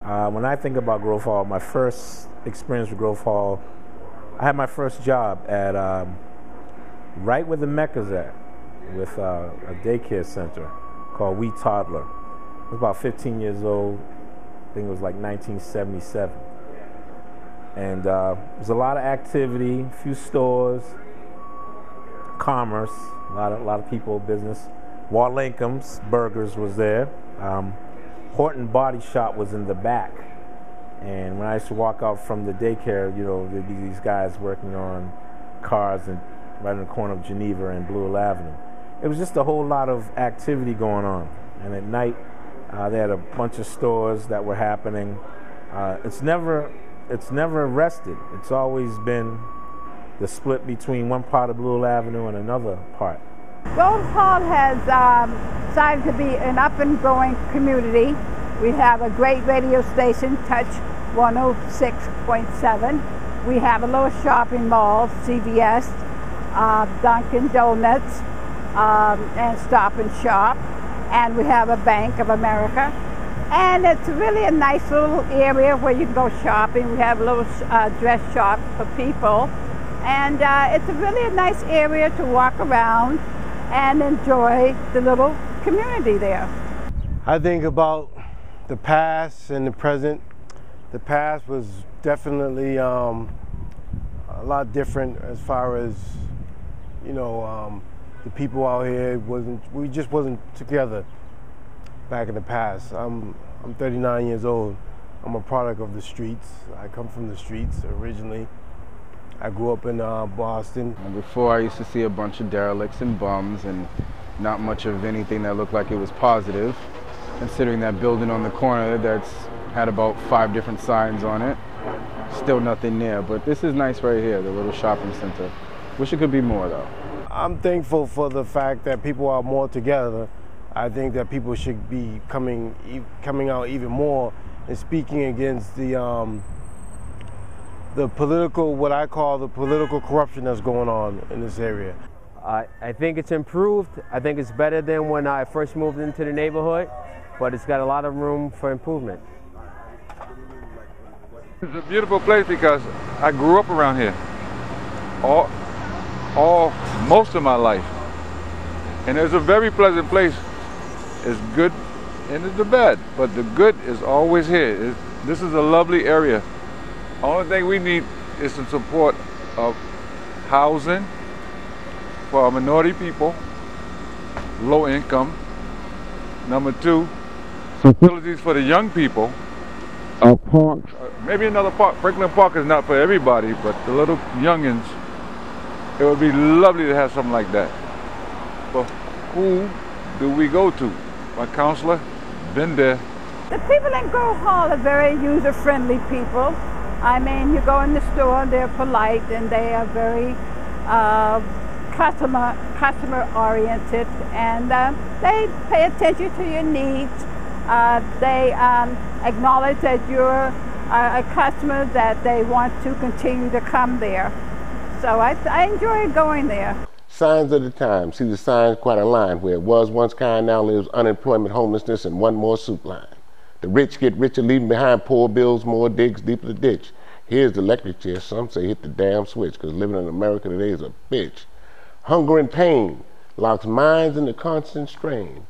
When I think about Grove Hall, my first experience with Grove Hall, I had my first job at right where the Mecca's at, with a daycare center called We Toddler. I was about 15 years old. I think it was like 1977. And there was a lot of activity, a few stores, commerce, a lot of people, business. Walt Lincoln's Burgers was there. Horton Body Shop was in the back. And when I used to walk out from the daycare, you know, there'd be these guys working on cars and right in the corner of Geneva and Blue Hill Avenue. It was just a whole lot of activity going on. And at night, they had a bunch of stores that were happening. It's never rested. It's always been the split between one part of Blue Hill Avenue and another part. Grove Hall has decided to be an up-and-growing community. We have a great radio station, Touch 106.7. We have a little shopping mall, CVS, Dunkin' Donuts, and Stop and Shop. And we have a Bank of America. And it's really a nice little area where you can go shopping. We have little dress shops for people. And it's really a nice area to walk around and enjoy the little community there. I think about the past and the present. The past was definitely a lot different as far as, you know, the people out here we just wasn't together back in the past. I'm 39 years old. I'm a product of the streets. I come from the streets originally. I grew up in Boston. And before, I used to see a bunch of derelicts and bums and not much of anything that looked like it was positive, considering that building on the corner that's had about 5 different signs on it. Still nothing there, but this is nice right here, the little shopping center. Wish it could be more though. I'm thankful for the fact that people are more together. I think that people should be coming out even more and speaking against the political, what I call the political corruption that's going on in this area. I think it's improved. I think it's better than when I first moved into the neighborhood, but it's got a lot of room for improvement. It's a beautiful place because I grew up around here most of my life. And it's a very pleasant place. It's good and it's the bad, but the good is always here. This is a lovely area. The only thing we need is some support of housing for our minority people, low income. Number 2, facilities for the young people. Parks. Maybe another park. Franklin Park is not for everybody, but the little youngins, it would be lovely to have something like that. But who do we go to? My counselor, been there. The people in Grove Hall are very user-friendly people. I mean, you go in the store, they're polite, and they are very customer-oriented, and they pay attention to your needs. They acknowledge that you're a customer, that they want to continue to come there. So I enjoy going there. Signs of the time. See the signs quite a line. Where it was once kind, now lives unemployment, homelessness, and one more soup line. The rich get richer, leaving behind poor bills, more digs, deeper the ditch. Here's the electric chair. Some say hit the damn switch, because living in America today is a bitch. Hunger and pain locks minds into constant strain.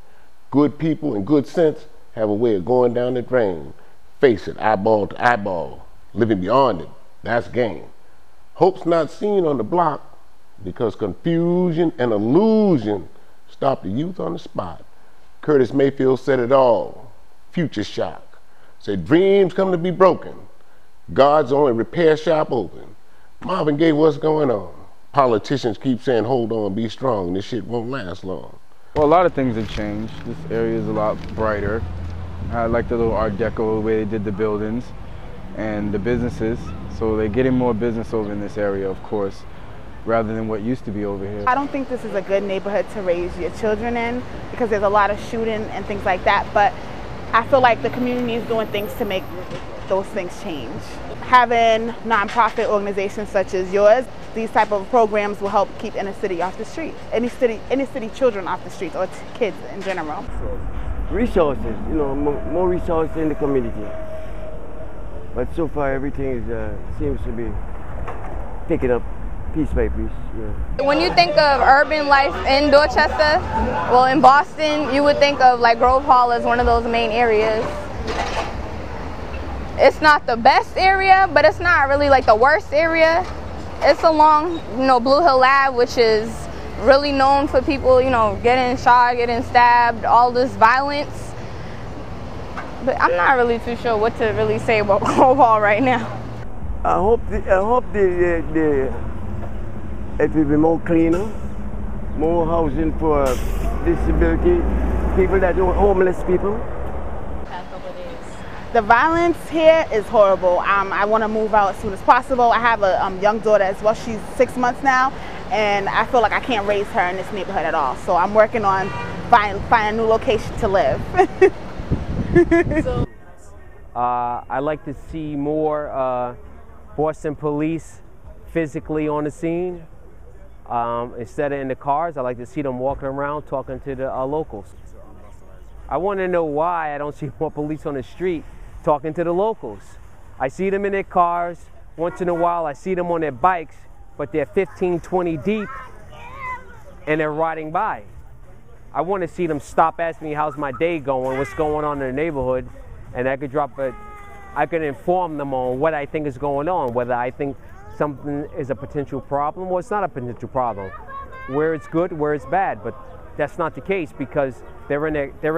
Good people and good sense have a way of going down the drain. Face it, eyeball to eyeball. Living beyond it, that's game. Hope's not seen on the block because confusion and illusion stop the youth on the spot. Curtis Mayfield said it all. Future shock. Said dreams come to be broken. God's only repair shop open. Marvin Gaye, what's going on? Politicians keep saying, hold on, be strong. This shit won't last long. Well, a lot of things have changed. This area is a lot brighter. I like the little Art Deco, the way they did the buildings and the businesses. So they're getting more business over in this area, of course, rather than what used to be over here. I don't think this is a good neighborhood to raise your children in because there's a lot of shooting and things like that, but I feel like the community is doing things to make those things change. Having nonprofit organizations such as yours, these type of programs will help keep inner city off the street, inner city children off the streets, or kids in general. Resources, you know, more resources in the community. But so far everything seems to be picking up piece by piece. Yeah. When you think of urban life in Dorchester, well, in Boston, you would think of like Grove Hall as one of those main areas. It's not the best area, but it's not really like the worst area. It's along, Blue Hill Ave, which is really known for people, getting shot, getting stabbed, all this violence. But I'm not really too sure what to really say about Grove Hall right now. I hope it will be more cleaner, more housing for disability people, that are homeless people. The violence here is horrible. I want to move out as soon as possible. I have a young daughter as well. She's 6 months now, and I feel like I can't raise her in this neighborhood at all. So I'm working on finding a new location to live. I like to see more Boston police physically on the scene. Instead of in the cars, I like to see them walking around talking to the locals. I want to know why I don't see more police on the street talking to the locals. I see them in their cars. Once in a while, I see them on their bikes, but they're 15, 20 deep, and they're riding by. I want to see them stop, ask me how's my day going, what's going on in the neighborhood, and I could inform them on what I think is going on, whether I think something is a potential problem or it's not a potential problem, where it's good, where it's bad. But that's not the case, because they're in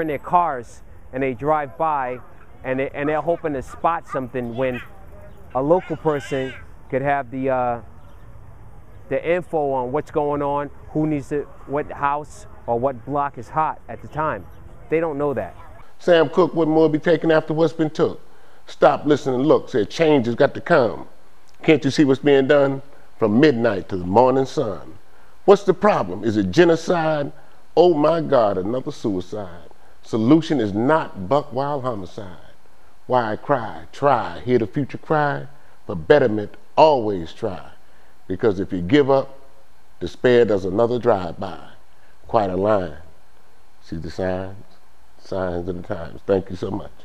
their cars and they drive by and they're hoping to spot something when a local person could have the info on what's going on, who needs to, what house or what block is hot at the time. They don't know that. Sam Cooke wouldn't more be taken after what's been took. Stop, listen, and look. Said change has got to come. Can't you see what's being done? From midnight to the morning sun. What's the problem? Is it genocide? Oh my God, another suicide. Solution is not buck wild homicide. Why I cry, try, hear the future cry, for betterment always try. Because if you give up, despair does another drive-by. Quite a line. See the signs? Signs of the times. Thank you so much.